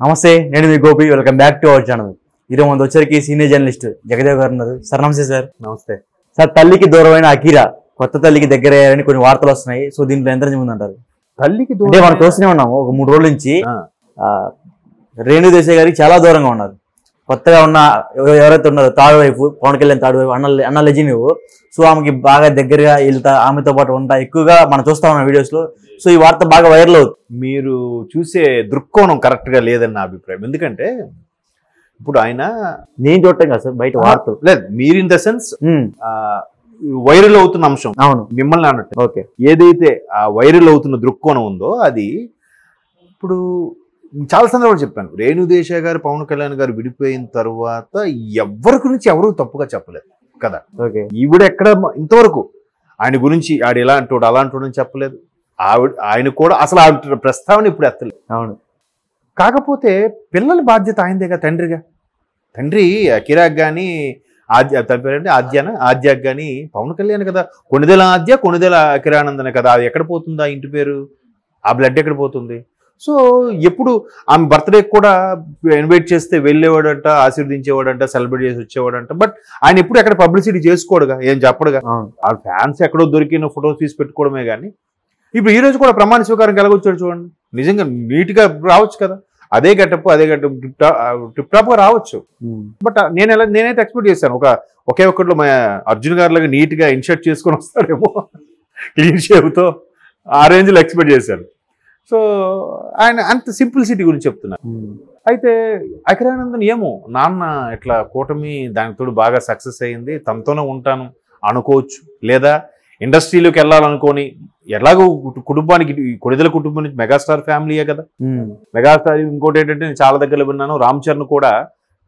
నమస్తే, నేను మీ Gopi. Welcome back to our channel. ఈరోజు మన వచ్చరికి సీనియర్ జర్నలిస్ట్ జగదేవ్ గారు ఉన్నారు. సార్ నమస్తే. సార్ నమస్తే సార్. తల్లికి దూరమైన అకీరా కొత్త తల్లికి దగ్గర అయ్యారని కొన్ని వార్తలు వస్తున్నాయి. సో దీంట్లో ఎంత నిజం ఉందంటారు? తల్లికి అంటే మనం చూస్తూనే ఉన్నాము, ఒక 3 రోజుల నుంచి రేణు దేశాయ్ గారికి చాలా దూరంగా ఉన్నారు. కొత్తగా ఉన్న ఎవరైతే ఉన్నారో తాడు వైపు, పవన్ కళ్యాణ్ తాడు వైపు, అన్న లెజిన్. సో ఆమెకి బాగా దగ్గరగా వెళ్తా, ఆమెతో పాటు ఉంటా ఎక్కువగా మనం చూస్తా ఉన్నాం వీడియోస్ లో. సో ఈ వార్త బాగా వైరల్ అవుతుంది. మీరు చూసే దృక్కోణం కరెక్ట్ గా లేదని నా అభిప్రాయం. ఎందుకంటే ఇప్పుడు ఆయన నేను చూడటం కదా సార్ బయట వార్తలు, లేదు మీరు ఇన్ ద సెన్స్ వైరల్ అవుతున్న అంశం. అవును, మిమ్మల్ని అన్నట్టు. ఓకే. ఏదైతే ఆ వైరల్ అవుతున్న దృక్కోణం ఉందో అది ఇప్పుడు చాలా సందర్భాలు చెప్పాను. రేణు దేశాయ్ గారు పవన్ కళ్యాణ్ గారు విడిపోయిన తర్వాత ఎవరి గురించి ఎవరు తప్పుగా చెప్పలేదు కదా. ఓకే. ఈవిడ ఎక్కడ ఇంతవరకు ఆయన గురించి ఆడు ఎలా అంటాడు అలా అంటాడని చెప్పలేదు. ఆయన కూడా అసలు ఆ ప్రస్తావన ఇప్పుడు ఎత్తలేదు. అవును. కాకపోతే పిల్లల బాధ్యత ఆయనదేగా, తండ్రిగా. తండ్రి అకిరాక్ కానీ తన పేరంటే ఆద్యాకి కానీ పవన్ కళ్యాణ్ కదా. కొణిదెల ఆద్య, కొణిదెల అకిరానందన కదా. అది ఎక్కడ పోతుంది ఆ ఇంటి పేరు? ఆ బ్లడ్ ఎక్కడ పోతుంది? సో ఎప్పుడు ఆమె బర్త్డే కూడా ఇన్వైట్ చేస్తే వెళ్ళేవాడంట, ఆశీర్వదించేవాడంట, సెలబ్రేట్ చేసి వచ్చేవాడంట. బట్ ఆయన ఎప్పుడు ఎక్కడ పబ్లిసిటీ చేసుకోడుగా, ఏం చెప్పడుగా. ఆ ఫ్యాన్స్ ఎక్కడో దొరికిన ఫొటోస్ తీసి పెట్టుకోవడమే కానీ. ఇప్పుడు ఈ రోజు కూడా ప్రమాణ స్వీకారం ఎలాగొచ్చాడు చూడండి. నిజంగా నీట్గా రావచ్చు కదా, అదే గెటప్ టిప్ టాప్ గా రావచ్చు. బట్ నేనైతే ఎక్స్పెక్ట్ చేశాను ఒకే ఒక్కట్లో మా అర్జున్ గారి లాగా నీట్ గా ఇన్షర్ట్ చేసుకొని వస్తాడేమో క్లీన్ షేవ్తో. ఆ రేంజ్ లో ఎక్స్పెక్ట్ చేశాను. సో ఆయన అంత సింప్లిసిటీ గురించి చెప్తున్నారు. అయితే అకిరానందన్ ఏమో నాన్న ఇట్లా కూటమి దానితో బాగా సక్సెస్ అయ్యింది, తనతోనే ఉంటాను అనుకోవచ్చు. లేదా ఇండస్ట్రీలోకి వెళ్ళాలనుకొని, ఎలాగో కుటుంబానికి, కొణిదెల కుటుంబం నుంచి మెగాస్టార్ ఫ్యామిలీయే కదా. మెగాస్టార్ ఇంకోటి ఏంటంటే, నేను చాలా దగ్గర విన్నాను, రామ్ చరణ్ కూడా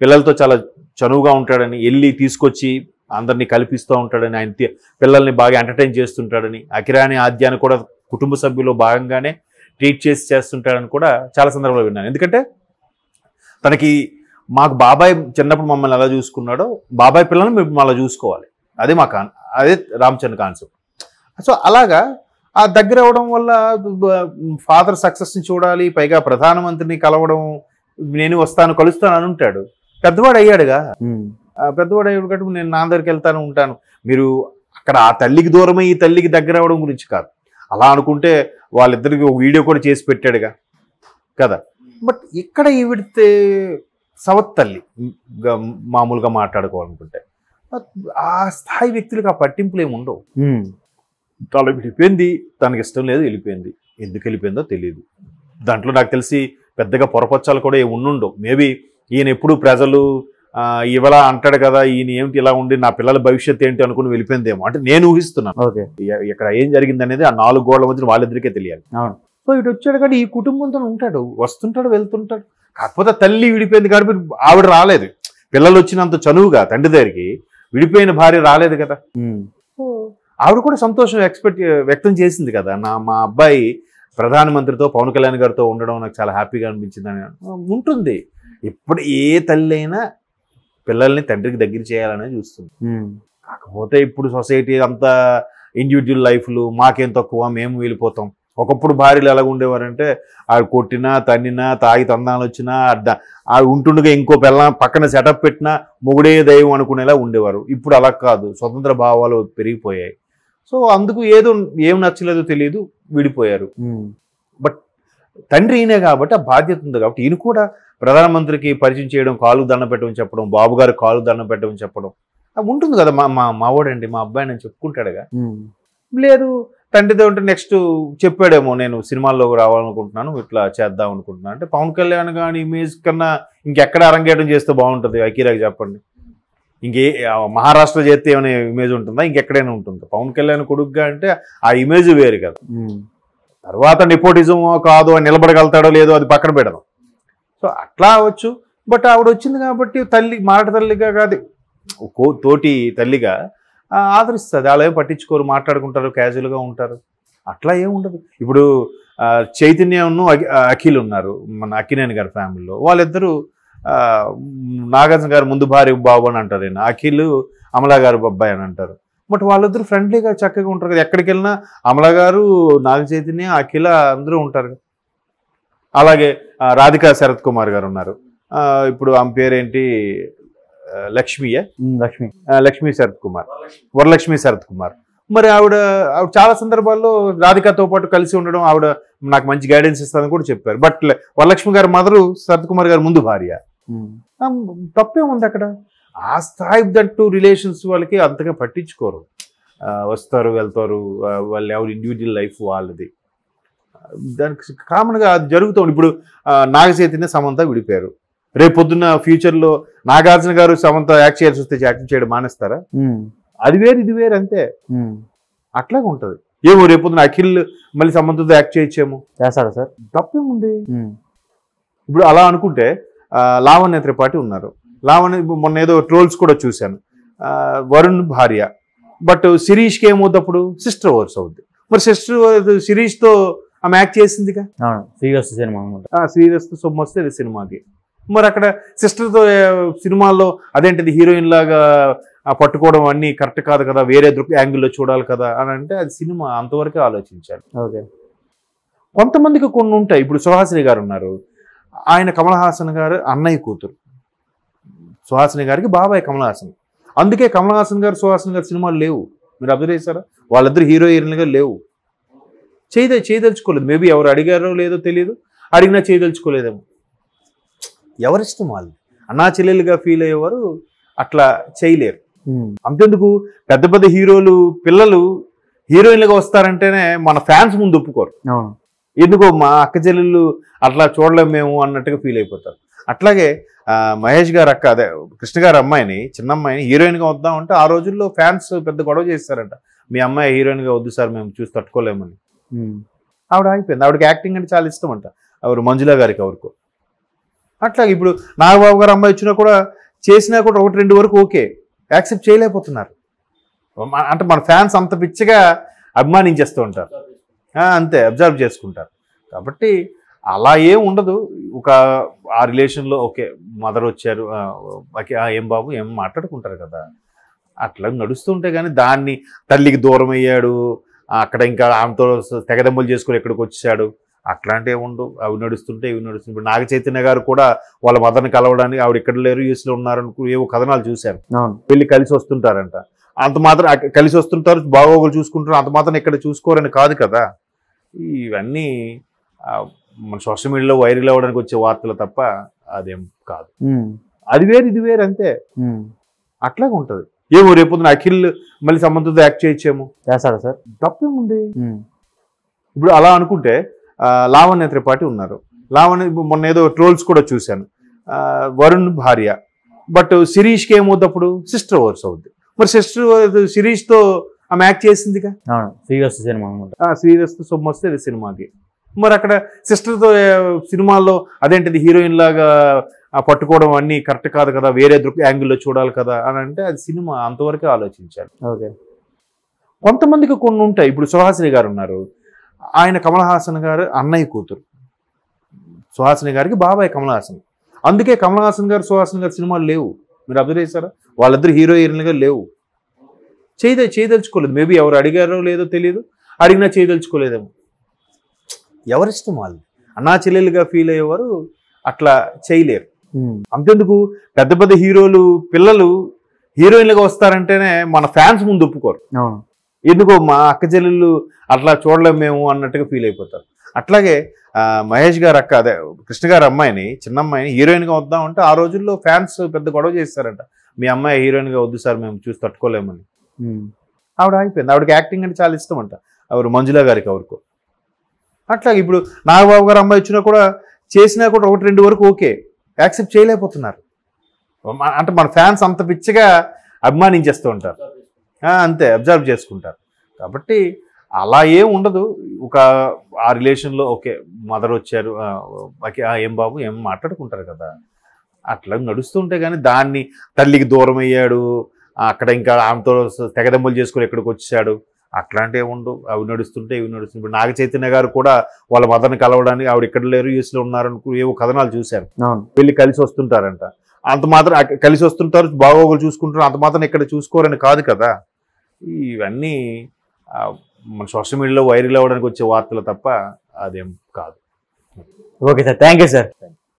పిల్లలతో చాలా చనువుగా ఉంటాడని, వెళ్ళి తీసుకొచ్చి అందరినీ కల్పిస్తూ ఉంటాడని, ఆయన పిల్లల్ని బాగా ఎంటర్టైన్ చేస్తుంటాడని, అకిరాని ఆద్యాన్ని కూడా కుటుంబ సభ్యులు భాగంగానే ట్రీట్ చేస్తుంటాడని కూడా చాలా సందర్భాలు విన్నాను. ఎందుకంటే తనకి మాకు బాబాయ్ చిన్నప్పుడు మమ్మల్ని ఎలా చూసుకున్నాడో బాబాయ్ పిల్లల్ని మేము అలా చూసుకోవాలి, అదే అదే రామ్ చరణ్ కాన్సెప్ట్. సో అలాగా ఆ దగ్గర అవడం వల్ల ఫాదర్ సక్సెస్ని చూడాలి, పైగా ప్రధానమంత్రిని కలవడం, నేను వస్తాను కలుస్తాను అని ఉంటాడు. పెద్దవాడు అయ్యాడుగా, పెద్దవాడు అయ్యాడు కాబట్టి నేను నా దగ్గరికి వెళ్తాను ఉంటాను. మీరు అక్కడ ఆ తల్లికి దూరమై ఈ తల్లికి దగ్గర అవ్వడం గురించి కాదు. అలా అనుకుంటే వాళ్ళిద్దరికి ఒక వీడియో కూడా చేసి పెట్టాడుగా కదా. బట్ ఇక్కడ ఈవిడితే సవత్ తల్లి మామూలుగా మాట్లాడుకోవాలనుకుంటే ఆ స్థాయి వ్యక్తులకు ఆ పట్టింపులు ఏమి ఉండవు. తను వెళ్ళిపోయింది, తనకి ఇష్టం లేదు, వెళ్ళిపోయింది. ఎందుకు వెళ్ళిపోయిందో తెలియదు. దాంట్లో నాకు తెలిసి పెద్దగా పొరపచ్చాలు కూడా ఏమి ఉండుండవు. మేబీ ఈయన ఎప్పుడు ప్రజలు ఇవలా అంటాడు కదా, ఈయన ఏమిటి ఇలా ఉండి నా పిల్లల భవిష్యత్తు ఏంటి అనుకుని వెళ్ళిపోయిందేమో అంటే నేను ఊహిస్తున్నాను. ఇక్కడ ఏం జరిగింది అనేది ఆ 4 గోడల మధ్య వాళ్ళిద్దరికే తెలియాలి. సో ఇటు వచ్చాడు కానీ ఈ కుటుంబంతో ఉంటాడు, వస్తుంటాడు, వెళ్తుంటాడు. కాకపోతే తల్లి విడిపోయింది కాబట్టి ఆవిడ రాలేదు. పిల్లలు వచ్చినంత చనువుగా తండ్రి దగ్గరికి విడిపోయిన భార్య రాలేదు కదా. సో ఆవిడ కూడా సంతోషం వ్యక్తం చేసింది కదా. మా అబ్బాయి ప్రధానమంత్రితో పవన్ కళ్యాణ్ గారితో ఉండడం నాకు చాలా హ్యాపీగా అనిపించింది అని ఉంటుంది. ఇప్పుడు ఏ తల్లి అయినా పిల్లల్ని తండ్రికి దగ్గర చేయాలనే చూస్తుంది. కాకపోతే ఇప్పుడు సొసైటీ అంతా ఇండివిజువల్ లైఫ్లు, మాకేం తక్కువ, మేము వెళ్ళిపోతాం. ఒకప్పుడు భార్యలు ఎలాగ ఉండేవారంటే ఆవిడ కొట్టినా, తన్నినా, తాగి తందాలు వచ్చినా, ఆవిడ ఉంటుండగా ఇంకో పక్కన సెటప్ పెట్టినా మొగుడే దైవం అనుకునేలా ఉండేవారు. ఇప్పుడు అలా కాదు, స్వతంత్ర భావాలు పెరిగిపోయాయి. సో అందుకు ఏం నచ్చలేదో తెలియదు, విడిపోయారు. బట్ తండ్రి ఈయనే కాబట్టి ఆ బాధ్యత ఉంది కాబట్టి ఈయన కూడా ప్రధానమంత్రికి పరిచయం చేయడం, కాలు దండం పెట్టమని చెప్పడం, బాబు గారు కాలు దండం పెట్టమని చెప్పడం ఉంటుంది కదా. మావాడండి, మా అబ్బాయి అని చెప్పుకుంటాడుగా. లేదు తండ్రితో ఉంటే నెక్స్ట్ చెప్పాడేమో, నేను సినిమాల్లో రావాలనుకుంటున్నాను, ఇట్లా చేద్దాం అనుకుంటున్నాను అంటే పవన్ కళ్యాణ్ కానీ ఇమేజ్ కన్నా ఇంకెక్కడ అరంగేయడం చేస్తే బాగుంటుంది అకీరాకి చెప్పండి. మహారాష్ట్ర చేస్తే ఏమైనా ఇమేజ్ ఉంటుందా, ఇంకెక్కడైనా ఉంటుందా? పవన్ కళ్యాణ్ కొడుకుగా అంటే ఆ ఇమేజ్ వేరు కదా. తర్వాత నెపోటిజం కాదు అని నిలబడగలుగుతాడో లేదో అది పక్కన పెడదాం. సో అట్లా అవచ్చు. బట్ ఆవిడ వచ్చింది కాబట్టి తల్లి, మాట తల్లిగా కాదు, తోటి తల్లిగా ఆదరిస్తుంది. అలా ఏం పట్టించుకోరు, మాట్లాడుకుంటారు, క్యాజువల్గా ఉంటారు. అట్లా ఏముండదు. ఇప్పుడు చైతన్యను అఖిల్ ఉన్నారు మన అక్కినేని గారి ఫ్యామిలీలో. వాళ్ళిద్దరూ నాగార్జున గారు ముందు భార్య బాబు అని అంటారు, అఖిల్ అమలా గారు అబ్బాయి అని అంటారు. బట్ వాళ్ళిద్దరు ఫ్రెండ్లీగా చక్కగా ఉంటారు కదా. ఎక్కడికి వెళ్ళినా అమలా గారు, నాగ చైతన్య, అఖిల అందరూ ఉంటారు. అలాగే రాధికా శరత్ కుమార్ గారు ఉన్నారు. ఇప్పుడు ఆమె పేరేంటి, లక్ష్మి శరత్ కుమార్, వరలక్ష్మి శరత్ కుమార్. మరి ఆవిడ చాలా సందర్భాల్లో రాధికతో పాటు కలిసి ఉండడం, ఆవిడ నాకు మంచి గైడెన్స్ ఇస్తుందని కూడా చెప్పారు. బట్ వరలక్ష్మి గారి మదరు శరత్ కుమార్ గారు ముందు భార్య. తప్పే ఉంది అక్కడ. ఆ స్థాయి దట్టు రిలేషన్స్ వాళ్ళకి అంతగా పట్టించుకోరు. వస్తారు వెళ్తారు, వాళ్ళు ఎవరి ఇండివిజువల్ లైఫ్ వాళ్ళది. దానికి కామన్గా అది జరుగుతుంది. ఇప్పుడు నాగ చైతన్య సమంత విడిపోయారు. రేపు పొద్దున్న ఫ్యూచర్లో నాగార్జున గారు సమంత యాక్ట్ చేయాల్సి వస్తే యాక్ట్ చేయడం మానేస్తారా? అది వేరు ఇది వేరు అంతే. అట్లాగే ఉంటది. ఏమో రేపు పొద్దున అఖిల్ మళ్ళీ సమంతతో యాక్ట్ చేయొచ్చేమో, చేస్తారా సార్? తప్పేముంది. ఇప్పుడు అలా అనుకుంటే లావణ్య త్రిపాఠి ఉన్నారు. లావణ్య మొన్న ఏదో ట్రోల్స్ కూడా చూశాను, వరుణ్ భార్య. బట్ శిరీష్కి ఏమవుతప్పుడు సిస్టర్ వర్స్ అవుద్ది. మరి శిరీష్తో ఆమె యాక్ట్ చేసిందిగా, శ్రీరస్తు సొమ్ము వస్తే అది సినిమాకి. మరి అక్కడ సిస్టర్తో సినిమాల్లో అదేంటిది హీరోయిన్ లాగా పట్టుకోవడం అన్నీ కరెక్ట్ కాదు కదా, వేరే యాంగిల్లో చూడాలి కదా అని అంటే అది సినిమా, అంతవరకే ఆలోచించాలి. ఓకే. కొంతమందికి కొన్ని ఉంటాయి. ఇప్పుడు సుహాసిని గారు ఉన్నారు, ఆయన కమల్ హాసన్ గారు అన్నయ్య కూతురు, సుహాసిని గారికి బాబాయ్ కమల్ హాసన్. అందుకే కమల్ హాసన్ గారు సుహాసిని గారు సినిమాలు లేవు. మీరు అబ్జర్వ్ చేశారా? వాళ్ళిద్దరు హీరోయిన్లుగా లేవు. చేయదలుచుకోలేదు. మేబీ ఎవరు అడిగారో లేదో తెలియదు, అడిగినా చేయదలుచుకోలేదేమో. ఎవరిష్టం వాళ్ళు. అన్నా చెల్లెలుగా ఫీల్ అయ్యేవారు అట్లా చేయలేరు. అంతెందుకు పెద్ద పెద్ద హీరోలు పిల్లలు హీరోయిన్లుగా వస్తారంటేనే మన ఫ్యాన్స్ ముందు ఒప్పుకోరు. ఎందుకో మా అక్క చెల్లెళ్ళు అట్లా చూడలేము మేము అన్నట్టుగా ఫీల్ అయిపోతారు. అట్లాగే మహేష్ గారు అక్క, అదే కృష్ణ గారి అమ్మాయిని, చిన్న అమ్మాయిని హీరోయిన్గా వద్దామంటే ఆ రోజుల్లో ఫ్యాన్స్ పెద్ద గొడవ చేస్తారంట. మీ అమ్మాయి హీరోయిన్గా వద్దు సార్, మేము చూసి తట్టుకోలేమని. ఆవిడ అయిపోయింది. ఆవిడకి యాక్టింగ్ అంటే చాలా ఇష్టం అంట, ఎవరు మంజులా గారికి ఎవరికో. అట్లాగే ఇప్పుడు నాగబాబు గారు అమ్మాయి వచ్చినా కూడా చేసినా కూడా 1-2 వరకు ఓకే, యాక్సెప్ట్ చేయలేకపోతున్నారు. అంటే మన ఫ్యాన్స్ అంత పిచ్చిగా అభిమానించేస్తూ ఉంటారు, అంతే అబ్జర్వ్ చేసుకుంటారు. కాబట్టి అలా ఏం ఉండదు. ఒక ఆ రిలేషన్లో ఓకే మదర్ వచ్చారు, ఏం బాబు ఏం మాట్లాడుకుంటారు కదా, అట్లా నడుస్తుంటే కానీ దాన్ని తల్లికి దూరం అయ్యాడు, అక్కడ ఇంకా ఆమెతో తెగదెంబలు చేసుకుని ఎక్కడికి వచ్చాడు, అట్లాంటివి ఉండవు. అవి నడుస్తుంటే ఇవి నడుస్తుంటే. ఇప్పుడు నాగ చైతన్య గారు కూడా వాళ్ళ మదర్ని కలవడానికి, ఆవిడ ఇక్కడ లేరు యూఎస్లో ఉన్నారనుకో ఏవో కథనాలు చూశాను. వెళ్ళి కలిసి వస్తుంటారంట. అంత మాత్రం కలిసి వస్తుంటారు, బాగోగులు చూసుకుంటారు, అంత మాత్రం ఇక్కడ చూసుకోరని కాదు కదా. ఇవన్నీ మన సోషల్ మీడియాలో వైరల్ అవ్వడానికి వచ్చే వార్తలు తప్ప అదేం కాదు. అది వేరు ఇది వేరు అంతే. అట్లాగే ఉంటది. ఏమో రేపు పొద్దున అఖిల్ మళ్ళీ సమంతతో యాక్ట్ చేయొచ్చేమో, చేస్తారా సార్? తప్పేముంది. ఇప్పుడు అలా అనుకుంటే లావణ్య త్రిపాఠి ఉన్నారు. లావణ్య మొన్న ఏదో ట్రోల్స్ కూడా చూశాను, వరుణ్ భార్య. బట్ శిరీష్కి ఏమవుతప్పుడు సిస్టర్ వర్స్ అవుద్ది. మరి శిరీష్తో ఆమె యాక్ట్ చేసిందిగా, శ్రీరస్తు సొమ్ము వస్తే అది సినిమాకి. మరి అక్కడ సిస్టర్తో సినిమాల్లో అదేంటిది హీరోయిన్ లాగా పట్టుకోవడం అన్నీ కరెక్ట్ కాదు కదా, వేరే యాంగిల్లో చూడాలి కదా అని అంటే అది సినిమా, అంతవరకే ఆలోచించాలి. ఓకే. కొంతమందికి కొన్ని ఉంటాయి. ఇప్పుడు సుహాసిని గారు ఉన్నారు, ఆయన కమల్ హాసన్ గారు అన్నయ్య కూతురు, సుహాసిని గారికి బాబాయ్ కమల్ హాసన్. అందుకే కమల్ హాసన్ గారు సుహాసిని గారు సినిమాలు లేవు. మీరు అబ్జర్వ్ చేశారా? వాళ్ళిద్దరు హీరోయిన్లుగా లేవు. చేయదలుచుకోలేదు. మేబీ ఎవరు అడిగారో లేదో తెలియదు, అడిగినా చేయదలుచుకోలేదేమో. ఎవరిష్టం వాళ్ళు. అన్నా చెల్లెలుగా ఫీల్ అయ్యేవారు అట్లా చేయలేరు. అంతెందుకు పెద్ద పెద్ద హీరోలు పిల్లలు హీరోయిన్లుగా వస్తారంటేనే మన ఫ్యాన్స్ ముందు ఒప్పుకోరు. ఎందుకో మా అక్క చెల్లెళ్ళు అట్లా చూడలేము మేము అన్నట్టుగా ఫీల్ అయిపోతారు. అట్లాగే మహేష్ గారు అక్క, అదే కృష్ణ గారి అమ్మాయిని, చిన్న అమ్మాయిని హీరోయిన్గా వద్దామంటే ఆ రోజుల్లో ఫ్యాన్స్ పెద్ద గొడవ చేస్తారంట. మీ అమ్మాయి హీరోయిన్గా వద్దు సార్, మేము చూసి తట్టుకోలేమని. ఆవిడ అయిపోయింది. ఆవిడకి యాక్టింగ్ అంటే చాలా ఇష్టం అంట, ఎవరు మంజులా గారికి ఎవరికో. అట్లాగే ఇప్పుడు నాగబాబు గారు అమ్మాయి వచ్చినా కూడా చేసినా కూడా 1-2 వరకు ఓకే, యాక్సెప్ట్ చేయలేకపోతున్నారు. అంటే మన ఫ్యాన్స్ అంత పిచ్చిగా అభిమానించేస్తూ ఉంటారు, అంతే అబ్జర్వ్ చేసుకుంటారు. కాబట్టి అలా ఏం ఉండదు. ఒక ఆ రిలేషన్లో ఓకే మదర్ వచ్చారు, ఏం బాబు ఏం మాట్లాడుకుంటారు కదా, అట్లా నడుస్తుంటే కానీ దాన్ని తల్లికి దూరం అయ్యాడు, అక్కడ ఇంకా ఆమెతో తెగదెంబలు చేసుకుని ఎక్కడికి వచ్చాడు, అట్లాంటివి ఉండవు. అవి నడుస్తుంటే ఇవి నడుస్తుంటే. ఇప్పుడు నాగ చైతన్య గారు కూడా వాళ్ళ మదర్ని కలవడానికి, ఆవిడ ఇక్కడ లేరు యూఎస్లో ఉన్నారనుకో ఏవో కథనాలు చూశాను. వెళ్ళి కలిసి వస్తుంటారంట. అంత మాత్రం కలిసి వస్తుంటారు, బాగోగులు చూసుకుంటారు, అంత మాత్రం ఇక్కడ చూసుకోరని కాదు కదా. ఇవన్నీ మన సోషల్ మీడియాలో వైరల్ అవ్వడానికి వచ్చే వార్తలు తప్ప అదేం కాదు. Okay sir, thank you sir.